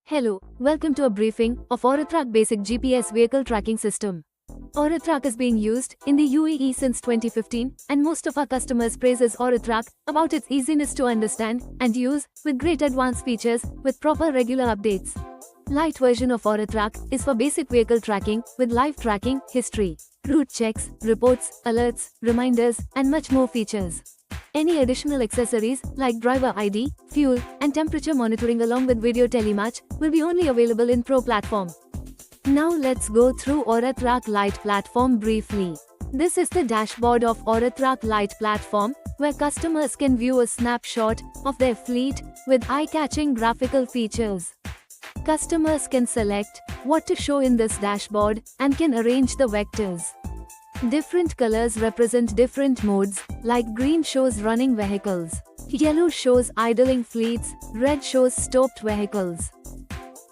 Hello, welcome to a briefing of Auratrack Basic GPS Vehicle Tracking System. Auratrack is being used in the UAE since 2015 and most of our customers praises Auratrack about its easiness to understand and use with great advanced features with proper regular updates. Light version of Auratrack is for basic vehicle tracking with live tracking, history, route checks, reports, alerts, reminders, and much more features. Any additional accessories like driver ID, fuel, and temperature monitoring along with video telematch will be only available in Pro platform. Now let's go through Auratrack Lite platform briefly. This is the dashboard of Auratrack Lite platform, where customers can view a snapshot of their fleet with eye-catching graphical features. Customers can select what to show in this dashboard and can arrange the vectors. Different colors represent different modes, like green shows running vehicles, yellow shows idling fleets, red shows stopped vehicles.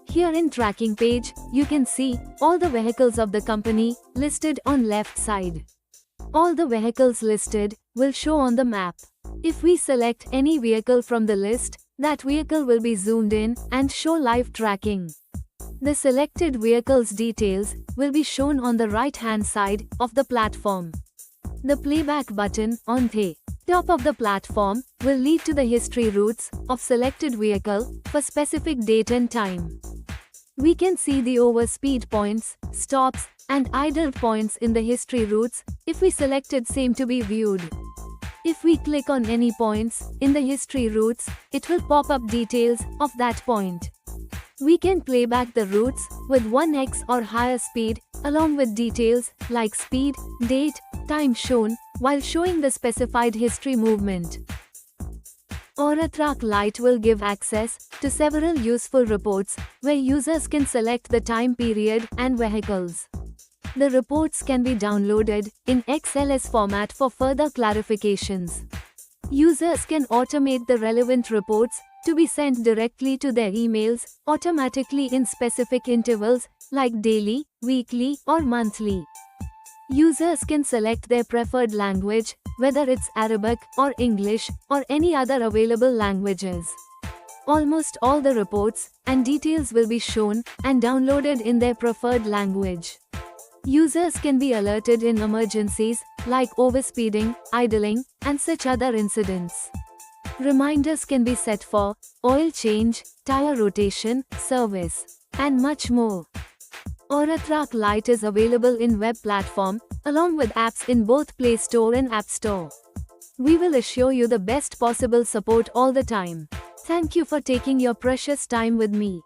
Here in tracking page, you can see all the vehicles of the company listed on left side. All the vehicles listed will show on the map. If we select any vehicle from the list, that vehicle will be zoomed in and show live tracking. The selected vehicle's details will be shown on the right-hand side of the platform. The playback button on the top of the platform will lead to the history routes of selected vehicle for specific date and time. We can see the overspeed points, stops, and idle points in the history routes if we selected same to be viewed. If we click on any points in the history routes, it will pop up details of that point. We can play back the routes with 1x or higher speed, along with details like speed, date, time shown, while showing the specified history movement. Auratrack Lite will give access to several useful reports, where users can select the time period and vehicles. The reports can be downloaded in XLS format for further clarifications. Users can automate the relevant reports to be sent directly to their emails automatically in specific intervals like daily, weekly, or monthly. Users can select their preferred language, whether it's Arabic or English or any other available languages. Almost all the reports and details will be shown and downloaded in their preferred language. Users can be alerted in emergencies like overspeeding, idling, and such other incidents. Reminders can be set for oil change, tire rotation, service, and much more. Auratrack Lite is available in web platform, along with apps in both Play Store and App Store. We will assure you the best possible support all the time. Thank you for taking your precious time with me.